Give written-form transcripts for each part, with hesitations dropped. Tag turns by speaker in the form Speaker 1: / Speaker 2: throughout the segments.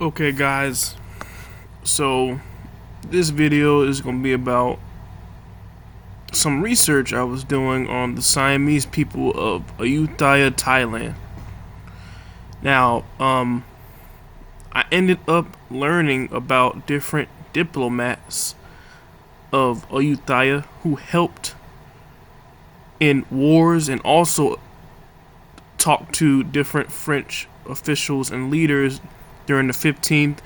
Speaker 1: Okay guys, so this video is going to be about some research I was doing on the Siamese people of Ayutthaya, Thailand. Now, I ended up learning about different diplomats of Ayutthaya who helped in wars and also talked to different French officials and leaders during the 15th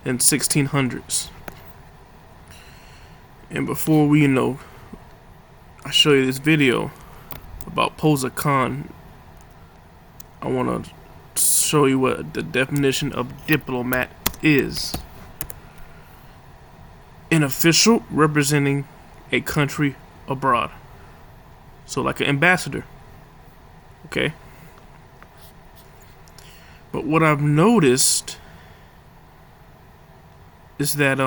Speaker 1: and 1600s. And before I show you this video about Kosa Khan, I want to show you what the definition of diplomat is. An official representing a country abroad. So like an ambassador. Okay? But what I've noticed is that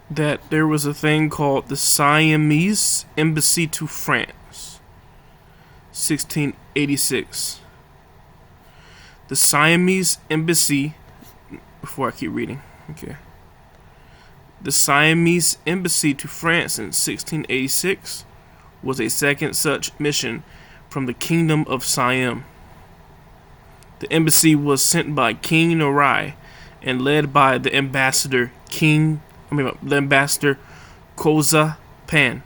Speaker 1: that there was a thing called the Siamese Embassy to France, 1686. The Siamese Embassy, before I keep reading, okay. The Siamese Embassy to France in 1686 was a second such mission from the Kingdom of Siam. The embassy was sent by King Norai and led by the ambassador Kosa Pan.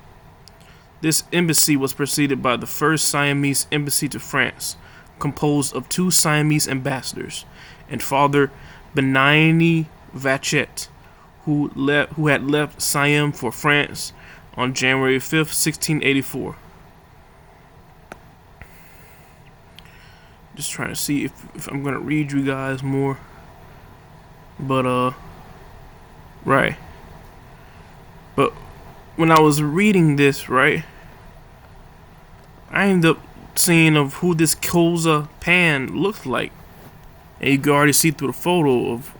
Speaker 1: This embassy was preceded by the first Siamese embassy to France, composed of two Siamese ambassadors, and Father Benigni Vachet, who had left Siam for France on January 5th, 1684. Just trying to see if I'm gonna read you guys more. But right. But when I was reading this, right, I ended up seeing of who this Kosa Pan looks like. And you can already see through the photo of,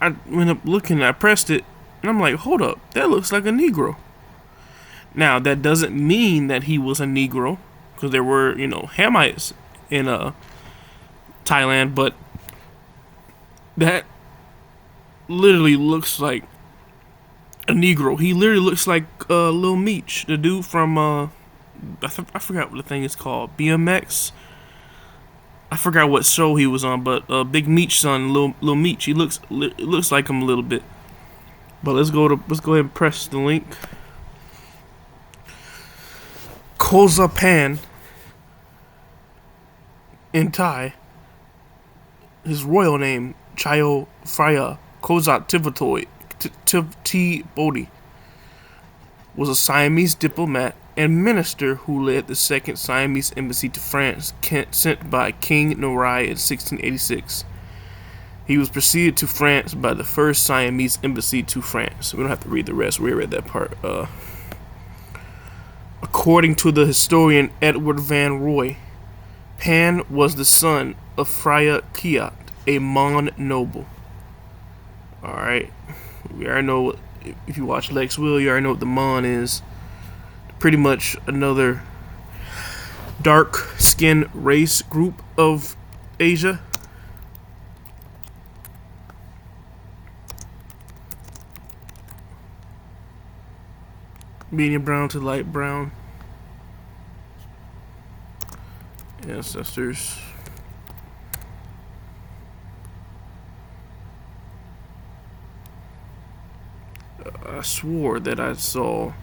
Speaker 1: I went up looking, I pressed it, and I'm like, hold up, that looks like a Negro. Now, that doesn't mean that he was a Negro, because there were, Hamites in Thailand, but that literally looks like a Negro. He literally looks like Lil Meech, the dude from, I forgot what the thing is called, BMX. I forgot what show he was on, but Big Meech son, Lil Meech, it looks like him a little bit. But let's go ahead and press the link. Kosa Pan in Thai, his royal name Chayo Phraya Kosa Tivotoi T Bodhi, was a Siamese diplomat and minister who led the second Siamese embassy to France, sent by King Norai in 1686. He was preceded to France by the first Siamese embassy to France. We don't have to read the rest. We read that part. According to the historian Edward Van Roy, Pan was the son of Phraya Kiat, a Mon noble. Alright. We already know, if you watch Lex Will, you already know what the Mon is. Pretty much another dark skin race group of Asia. Medium brown to light brown. Ancestors. I swore that I saw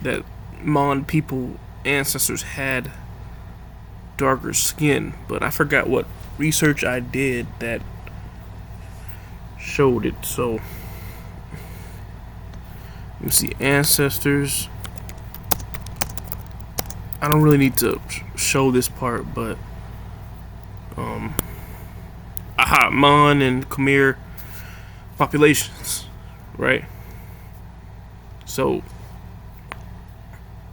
Speaker 1: that Mon people ancestors had darker skin, but I forgot what research I did that showed it. So let me see, ancestors. I don't really need to show this part, but Mon and Khmer populations, right? So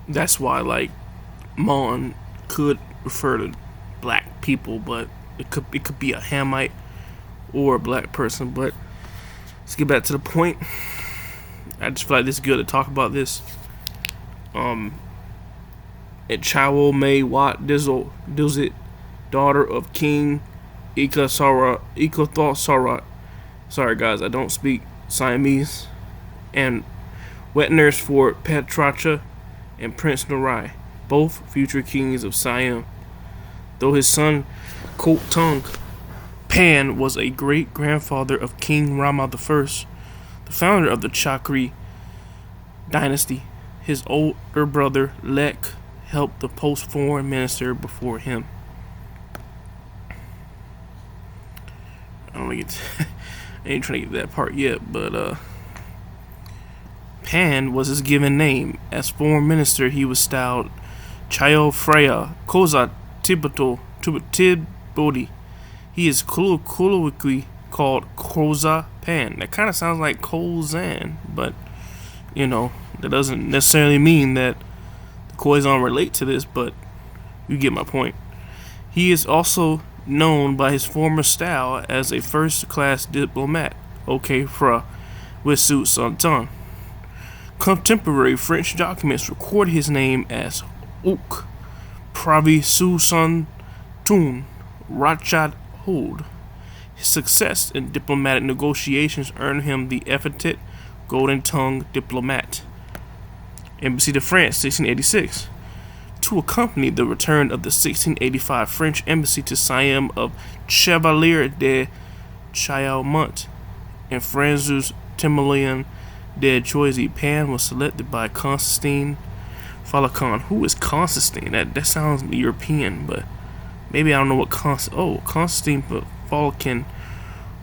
Speaker 1: that's why, like, Mon could refer to black people, but it could be a Hamite or a black person. But let's get back to the point. I just feel like this is good to talk about this. And Chawo May Wat Dizit, daughter of King Ikothosarat. Sorry guys, I don't speak Siamese. And wet nurse for Petracha and Prince Narai, both future kings of Siam. Though his son Kotung Pan was a great-grandfather of King Rama I, the founder of the Chakri dynasty, his older brother Lek helped the post-foreign minister before him. I don't get I ain't trying to get to that part yet, but Pan was his given name. As foreign minister, he was styled Chayo Freya Kosa Tibodi. He is colloquially called Kosa Pan. That kind of sounds like Kozan, but that doesn't necessarily mean that the Khoisan relate to this, but you get my point. He is also known by his former style as a first-class diplomat, okay, fra, with suit Santon. Contemporary French documents record his name as Ouk Pravi Susan Tun Rachad Hold. His success in diplomatic negotiations earned him the epithet Golden Tongue Diplomat. Embassy to France, 1686. To accompany the return of the 1685 French embassy to Siam of Chevalier de Chaumont and Franzus Timoleon de Choisy, Pan was selected by Constantine Falcon. Who is Constantine? That sounds European, but maybe I don't know what Constantine Falcon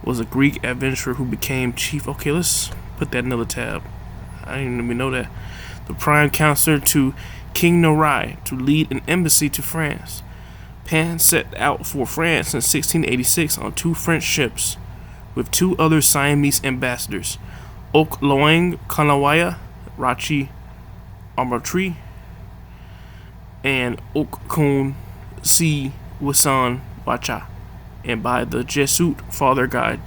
Speaker 1: was a Greek adventurer who became chief. Okay, let's put that in another tab. I didn't even know that. The prime counselor to King Narai to lead an embassy to France. Pan set out for France in 1686 on 2 French ships with 2 other Siamese ambassadors, Ok Loang Kanawaya Rachi Amatri and Ok Kun Si Wasan Wacha, and by the Jesuit Father Guy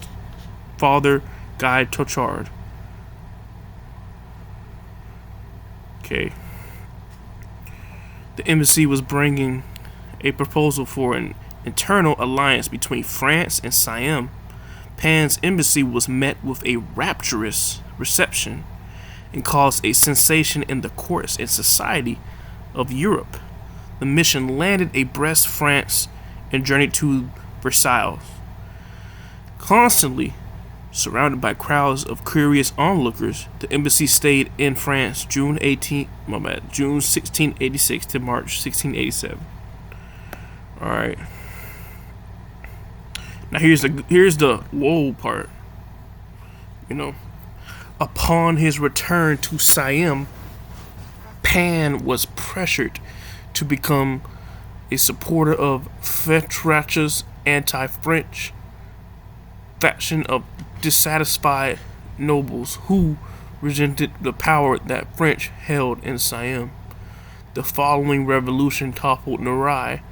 Speaker 1: Tochard. Okay. The embassy was bringing a proposal for an internal alliance between France and Siam. Pan's embassy was met with a rapturous reception and caused a sensation in the courts and society of Europe. The mission landed at Brest, France, and journeyed to Versailles. Constantly surrounded by crowds of curious onlookers, the embassy stayed in France June 1686 to March 1687. All right. Now here's the whoa part. Upon his return to Siam, Pan was pressured to become a supporter of Petracha's anti-French faction of dissatisfied nobles who resented the power that French held in Siam. The following revolution toppled Narai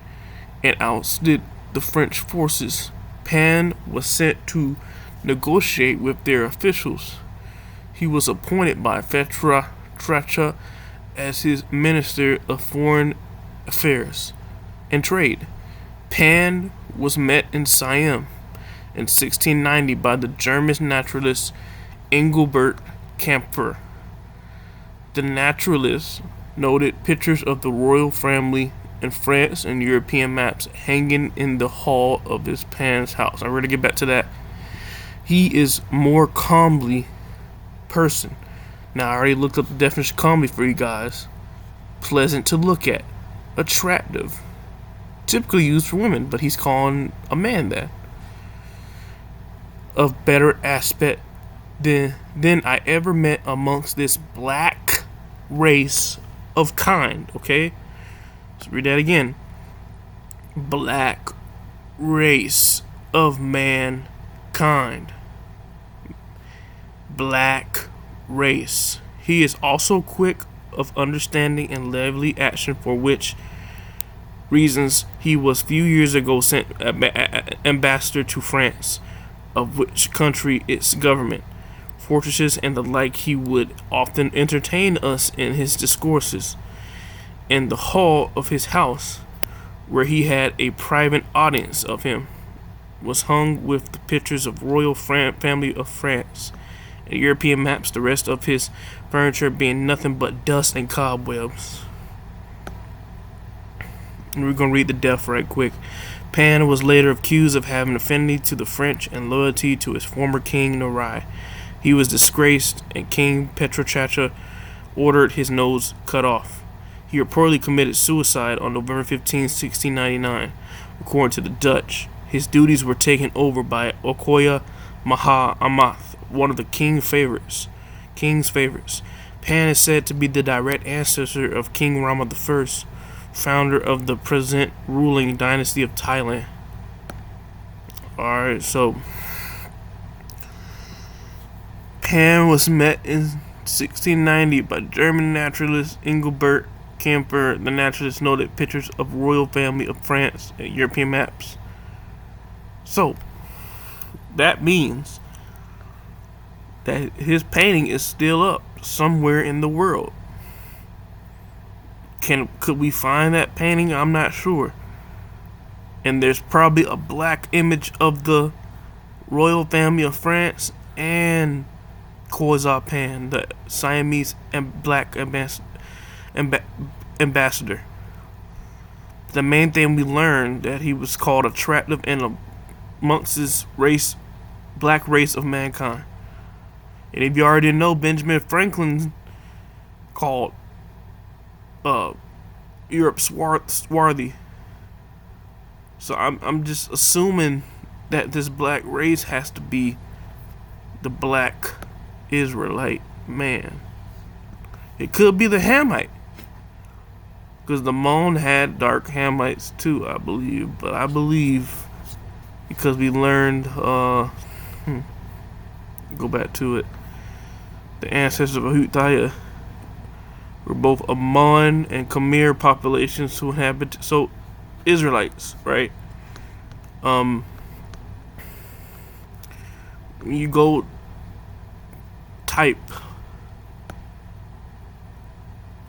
Speaker 1: and ousted the French forces. Pan was sent to negotiate with their officials. He was appointed by Petracha as his Minister of Foreign Affairs and Trade. Pan was met in Siam in 1690 by the German naturalist Engelbert Kampfer. The naturalist noted pictures of the royal family in France and European maps hanging in the hall of his Pan's house. I'm ready to get back to that. He is more calmly person. Now I already looked up the definition of calmly for you guys. Pleasant to look at, attractive, typically used for women, but he's calling a man that. Of better aspect than I ever met amongst this black race of kind. Okay, let's read that again. Black race of mankind. Black race. He is also quick of understanding and lively action, for which reasons he was few years ago sent ambassador to France, of which country its government, portraits and the like, he would often entertain us in his discourses. In the hall of his house, where he had a private audience of him, was hung with the pictures of royal family of France and European maps, the rest of his furniture being nothing but dust and cobwebs. And we're going to read the death right quick. Pan was later accused of having affinity to the French and loyalty to his former king Norai. He was disgraced, and King Petrochacha ordered his nose cut off. He reportedly committed suicide on November 15, 1699. According to the Dutch, his duties were taken over by Okoya Maha Amath, one of the king's favorites. Pan is said to be the direct ancestor of King Rama I, founder of the present ruling dynasty of Thailand. Alright, so Pan was met in 1690 by German naturalist Engelbert Camper. The naturalist noted pictures of royal family of France and European maps. So that means that his painting is still up somewhere in the world. Could we find that painting? I'm not sure. And there's probably a black image of the royal family of France and Kosa Pan, the Siamese and black ambassador. The main thing we learned that he was called attractive and amongst his race, black race of mankind. And if you already know, Benjamin Franklin called Europe swarthy. So I'm just assuming that this black race has to be the black Israelite man. It could be the Hamite, because the Mon had dark Hamites too, I believe. But I believe because we learned go back to it, the ancestors of Ahutaya were both Ammon and Khmer populations who inhabit, so Israelites, right? When you go type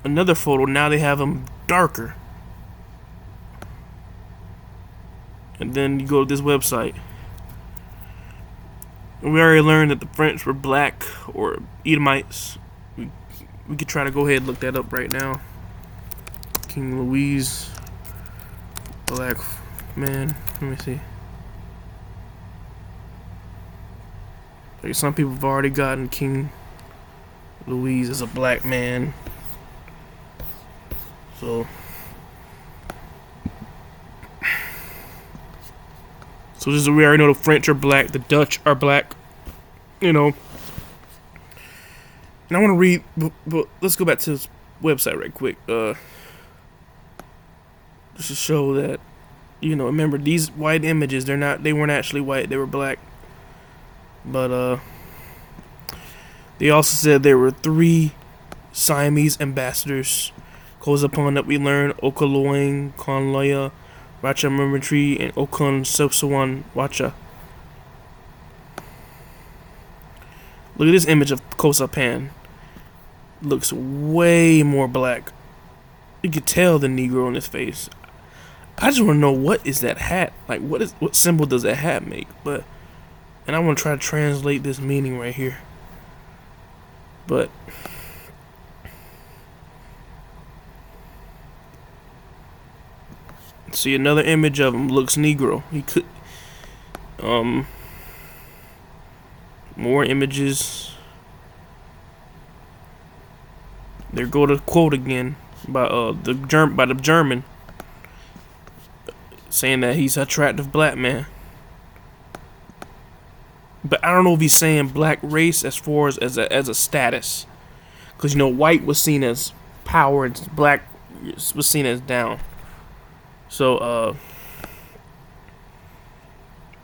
Speaker 1: another photo, now they have them darker. And then you go to this website. And we already learned that the French were black or Edomites. We could try to go ahead and look that up right now. King Louis, black man. Let me see. Like some people have already gotten King Louis as a black man. So this is, we already know the French are black, the Dutch are black, you know. And I want to read, but let's go back to this website right quick. Just to show that, you know, remember these white images, they weren't actually white, they were black. But they also said there were 3 Siamese ambassadors. Kosapan that we learned, Okaloing, Konloya, Racha Murmutree, and Okun Sopsawan Wacha. Look at this image of Kosapan. Looks way more black. You could tell the Negro in his face. I just want to know, what is that hat? Like, what symbol does that hat make? And I want to try to translate this meaning right here. But see, another image of him looks Negro. He could more images. There go to quote again by the German, saying that he's an attractive black man. But I don't know if he's saying black race as far as a status, because you know white was seen as power and black was seen as down. So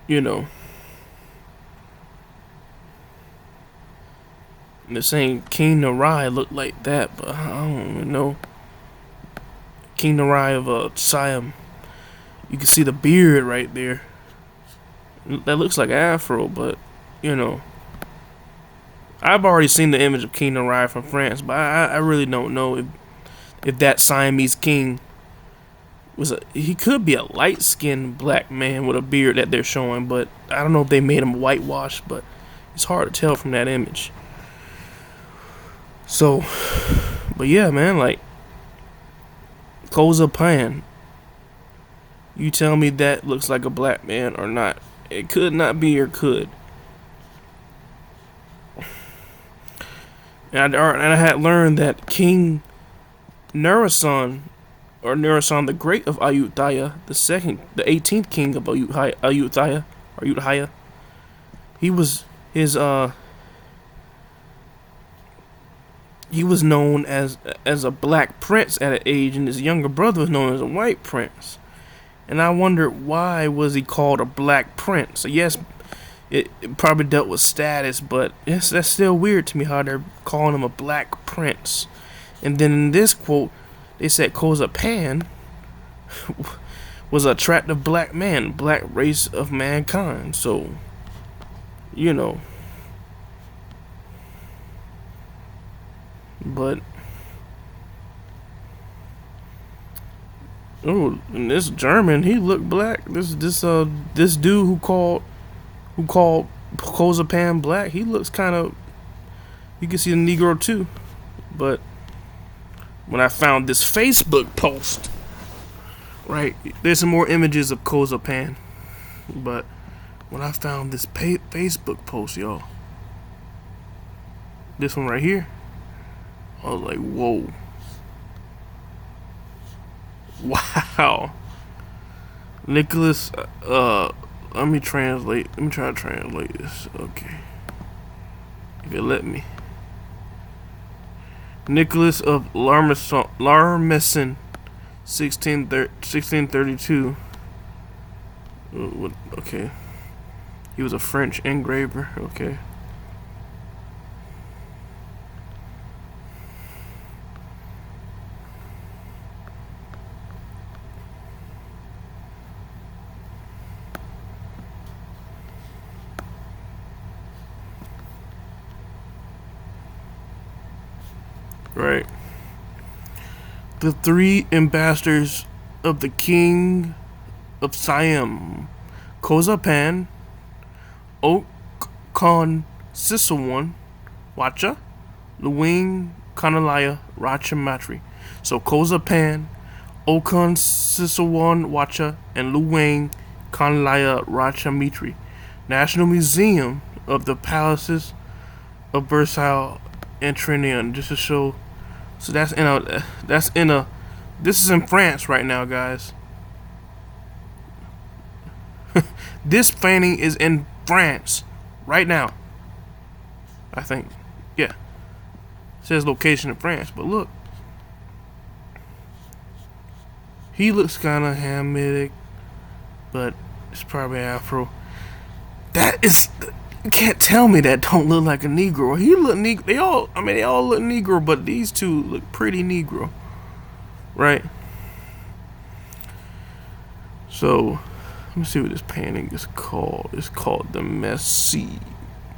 Speaker 1: you know, they're saying King Narai looked like that, but I don't even know. King Narai of Siam. You can see the beard right there. That looks like afro, but you know, I've already seen the image of King arrive from France, but I really don't know if that Siamese king he could be a light skinned black man with a beard that they're showing, but I don't know if they made him whitewashed, but it's hard to tell from that image. So, but yeah, man, like Kosa Pan, you tell me that looks like a black man or not? It could not be or could. And I had learned that King Nurasan, or Nurasan the Great of Ayutthaya, the 18th king of Ayutthaya, he was he was known as a black prince at an age, and his younger brother was known as a white prince. And I wondered, why was he called a black prince? So yes, it probably dealt with status, but yes, that's still weird to me how they're calling him a black prince. And then in this quote, they said Kosa Pan was an attractive black man, black race of mankind. So, you know. But oh, and this German, he looked black. This dude who called Kosa Pan black, he looks kind of. You can see the Negro too, but when I found this Facebook post, right, there's some more images of Kosa Pan, but when I found this Facebook post, y'all, this one right here, I was like, whoa. Wow. Nicholas, let me translate. Let me try to translate this. Okay. If it let me. Nicholas of Larmesson, 1632. Okay. He was a French engraver. Okay. Right. The three ambassadors of the king of Siam, Kosa Pan, Okon Sisawan, Wacha, Luwing Kanalaya Racha Matri. So Kosa Pan, Okon Sisawan Wacha, and Luwing Kanalaya Racha Mitri. National Museum of the Palaces of Versailles and Trinidad. Just to show. So this is in France right now, guys. This painting is in France right now, I think. Yeah, it says location in France, but look, he looks kind of Hamitic, but it's probably Afro. That is, you can't tell me that don't look like a Negro. He look Negro. They all look Negro, but these two look pretty Negro, right? So, let me see what this painting is called. It's called the Messi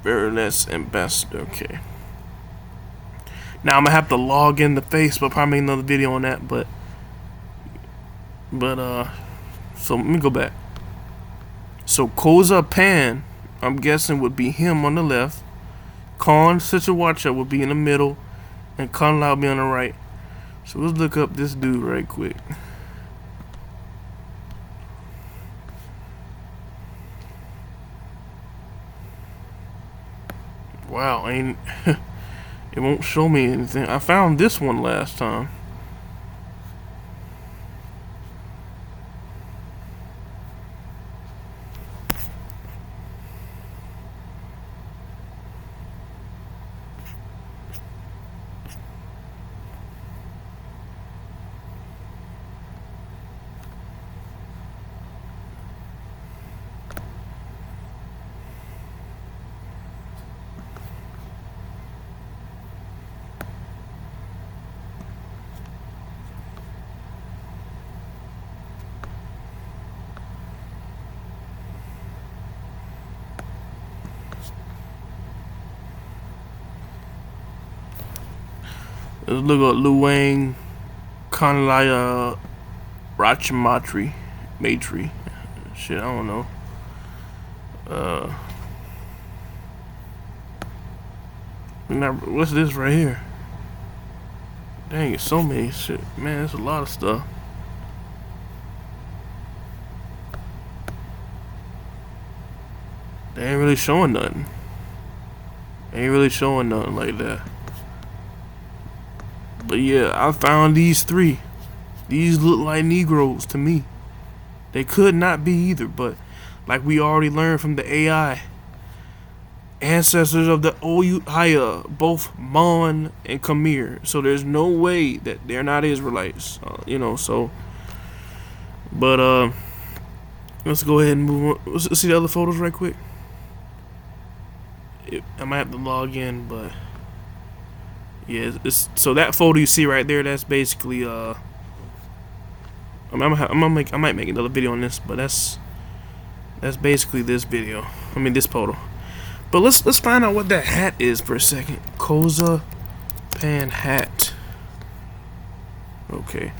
Speaker 1: Baroness Ambassador. Okay. Now I'm gonna have to log in the Facebook. Probably make another video on that, but so let me go back. So Kosa Pan, I'm guessing, would be him on the left. Khan Sichawacha would be in the middle, and Khan Lao would be on the right. So let's look up this dude right quick. Wow, ain't it won't show me anything. I found this one last time. Let's look up Luang Kanlaya Rachamatri. Matri. Shit, I don't know. What's this right here? Dang, it's so many shit. Man, there's a lot of stuff. They ain't really showing nothing. Ain't really showing nothing like that. But yeah, I found these three. These look like Negroes to me. They could not be either, but like we already learned from the AI, ancestors of the Oyutaya, both Mon and Khmer. So there's no way that they're not Israelites, so. But let's go ahead and move on. Let's see the other photos right quick. I might have to log in, but yeah, so that photo you see right there, that's basically I might make another video on this, but that's basically this video. I mean this photo. But let's find out what that hat is for a second. Kosa pan hat. Okay.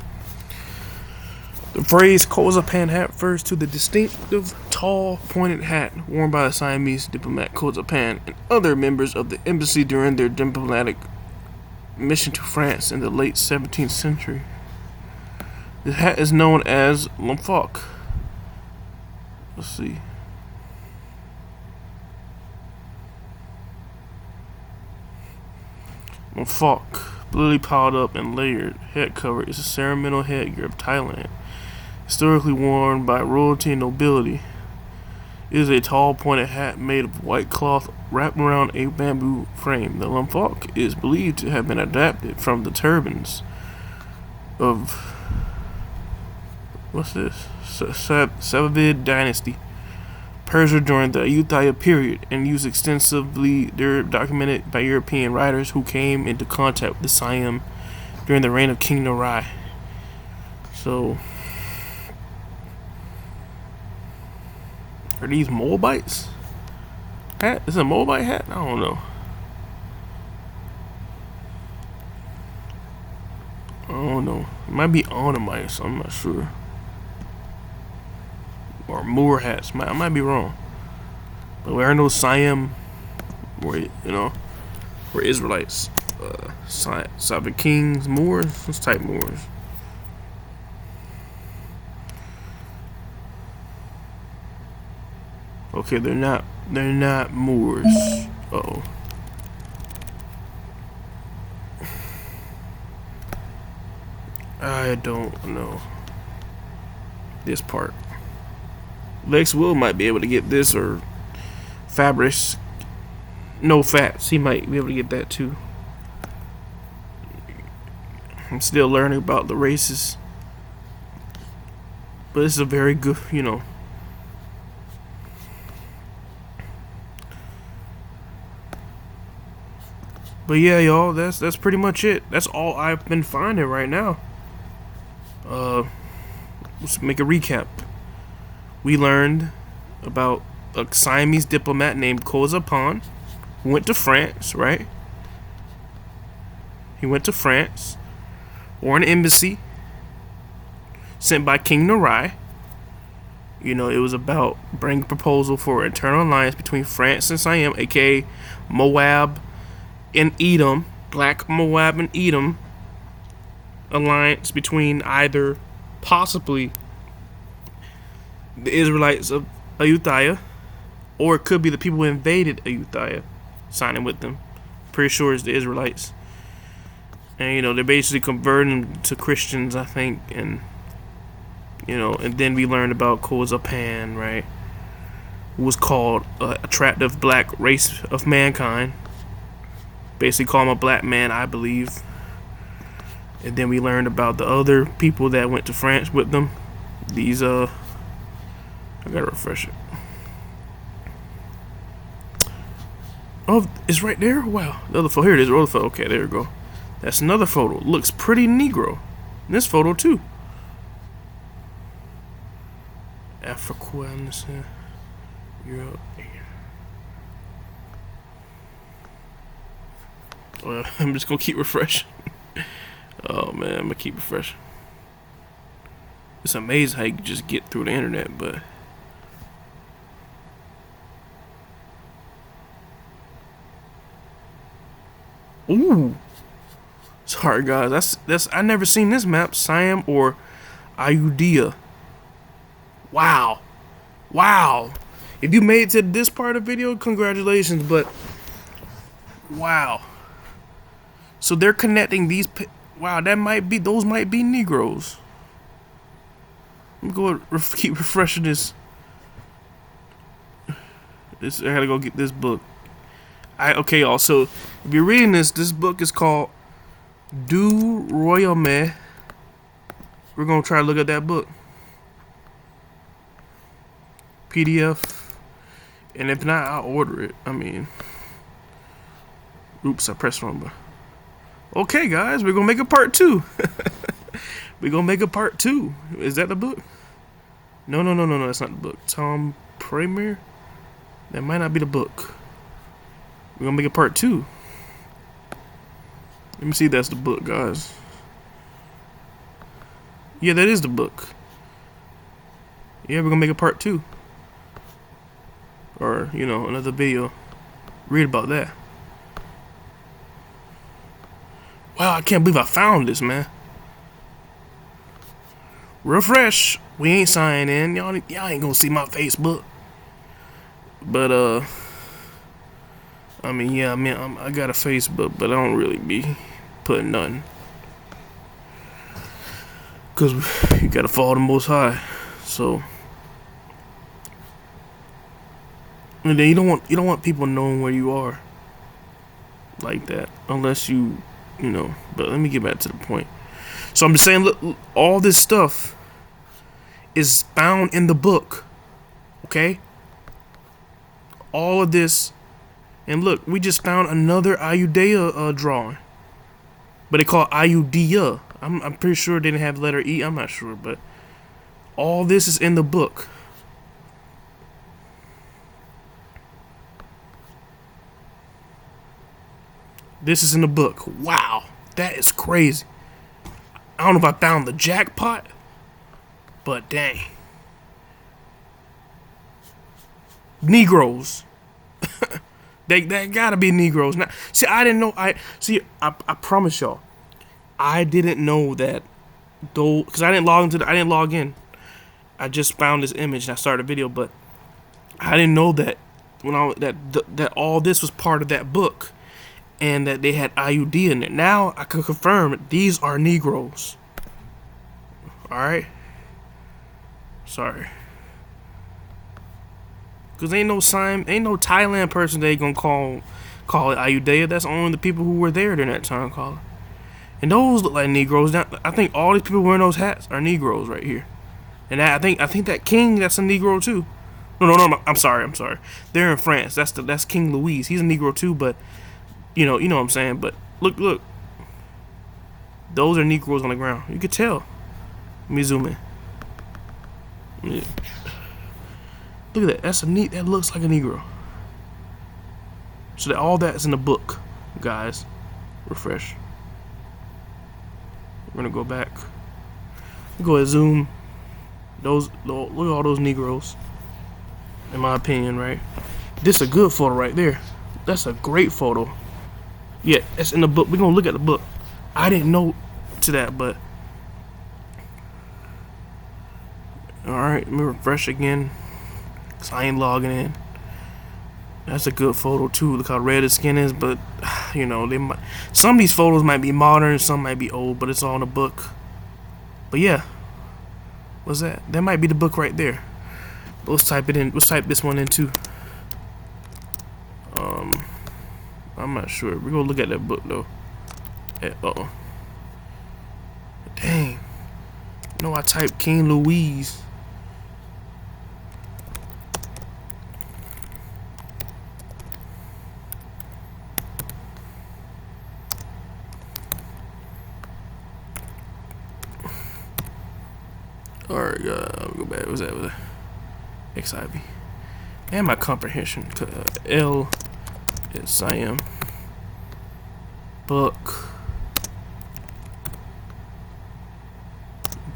Speaker 1: The phrase Kosa pan hat refers to the distinctive, tall, pointed hat worn by the Siamese diplomat Kosa Pan and other members of the embassy during their diplomatic mission to France in the late 17th century. The hat is known as lamphok. Let's see. Lamphok, bluely piled up and layered head cover, is a ceremonial headgear of Thailand, historically worn by royalty and nobility. It is a tall, pointed hat made of white cloth wrapped around a bamboo frame. The lamphok is believed to have been adapted from the turbans of Safavid dynasty, Persia during the Ayutthaya period, and used extensively. They're documented by European writers who came into contact with the Siam during the reign of King Narai. So, are these Moabites? Hat? Is it a Moabite hat? I don't know. It might be Onamites, I'm not sure. Or Moor hats. I might be wrong. But we are no Siam, we're Israelites. Sabbath Kings, Moors. Let's type Moors. Okay, they're not Moors. Uh-oh. I don't know this part. Lex Will might be able to get this, or Fabrice. No Fats, he might be able to get that too. I'm still learning about the races, but this is a very good, But yeah, y'all, that's pretty much it. That's all I've been finding right now. Let's make a recap. We learned about a Siamese diplomat named Kosa Pan, who went to France, right? He went to France, or an embassy sent by King Narai. It was about bringing a proposal for an internal alliance between France and Siam, aka Moab and Edom, Black Moab and Edom alliance between either possibly the Israelites of Ayutthaya, or it could be the people who invaded Ayutthaya signing with them. Pretty sure it's the Israelites. And they're basically converting them to Christians, I think, and and then we learned about Kosa Pan, right? Who was called attractive black race of mankind. Basically call him a black man, I believe. And then we learned about the other people that went to France with them. These I gotta refresh it. Oh, it's right there? Wow. The other photo. Here it is. The other photo. Okay, there we go. That's another photo. Looks pretty Negro. And this photo too. Africans. Europe. Well, I'm just gonna keep refreshing. Oh man, I'm gonna keep refreshing. It's amazing how you can just get through the internet, but ooh, sorry guys, that's I never seen this map, Siam or Ayudhya. Wow, wow. If you made it to this part of the video, congratulations. But wow, so they're connecting these. Wow, that might be those might be Negroes. Let me go keep refreshing this. I gotta go get this book. Okay, y'all. So if you're reading this book is called Du Royaume. We're gonna try to look at that book. PDF, and if not, I'll order it. I mean, oops, I pressed wrong button. Okay, guys, we're gonna make a part 2. We're gonna make a part 2. Is that the book? No, that's not the book. Tom Premier. That might not be the book. We're gonna make a part 2. Let me see if that's the book, guys. Yeah, that is the book. Yeah, we're gonna make a part 2. Or, you know, another video. Read about that. Wow, I can't believe I found this, man. Refresh. We ain't signing in. Y'all ain't gonna see my Facebook. But, I mean, yeah, I got a Facebook, but I don't really be putting nothing. Cause you gotta follow the Most High. So, and then you don't want people knowing where you are like that, unless you know. But let me get back to the point. So I'm just saying, look, all this stuff is found in the book. Okay, all of this, and look, we just found another Ayudhya drawing, but they call it Ayudhya. I'm pretty sure they didn't have the letter E. I'm not sure, but all this is in the book. This is in the book. Wow, that is crazy. I don't know if I found the jackpot, but dang. Negroes. They gotta be Negroes. Now, see, I didn't know. I promise y'all, I didn't know that though, because I didn't log in. I just found this image and I started a video, but I didn't know that that all this was part of that book. And that they had Ayudhya in it. Now I can confirm these are Negroes. Alright? Sorry. Cause ain't no Thailand person they gonna call it Ayudhya. That's only the people who were there during that time call it. And those look like Negroes. Now, I think all these people wearing those hats are Negroes right here. And I think that king, that's a Negro too. No, I'm sorry. They're in France. That's King Louis. He's a Negro too, but you know what I'm saying. But look, those are Negroes on the ground. You could tell. Let me zoom in. Yeah. Look at that. That looks like a Negro. So all that's in the book, guys. Refresh. We're gonna go back. Go ahead, zoom. Look at all those Negroes. In my opinion, right? This is a good photo right there. That's a great photo. Yeah, it's in the book. We're gonna look at the book. I didn't know to that, but alright, let me refresh again. Cause I ain't logging in. That's a good photo too. Look how red his skin is, but you know, some of these photos might be modern, some might be old, but it's all in the book. But yeah. What's that? That might be the book right there. Let's type it in. Let's type this one in too. I'm not sure. We're gonna look at that book though. Dang. No, I typed King Louise. Alright, I'll go back. What's that? XIV. And my comprehension. L is Siam. Book.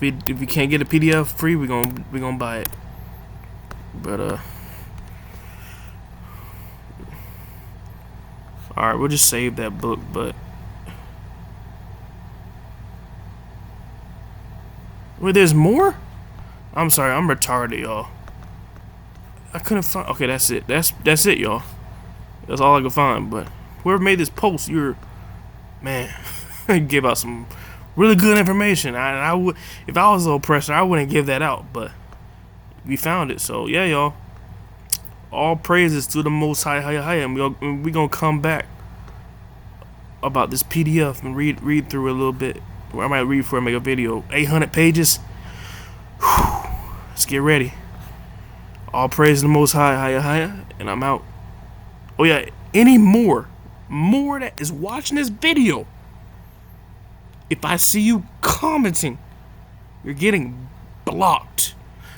Speaker 1: if we can't get a PDF free, we gonna buy it. But all right, we'll just save that book. But wait, there's more? I'm sorry, I'm retarded, y'all. I couldn't find. Okay, that's it. That's it, y'all. That's all I could find. But whoever made this post, you're man. Give out some really good information. I would, if I was the oppressor, I wouldn't give that out. But we found it, so yeah, y'all. All praises to the Most High, and we gonna come back about this PDF and read through it a little bit. Or I might read before I make a video. 800 pages. Whew. Let's get ready. All praise to the Most High, and I'm out. Oh yeah, any more that is watching this video, if I see you commenting, you're getting blocked.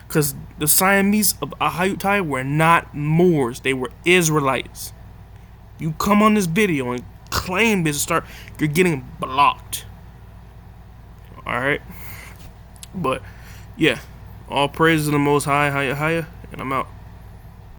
Speaker 1: Because the Siamese of Ahayutai were not Moors, they were Israelites. You come on this video and claim this you're getting blocked. Alright? But, yeah. All praise to the Most High, and I'm out.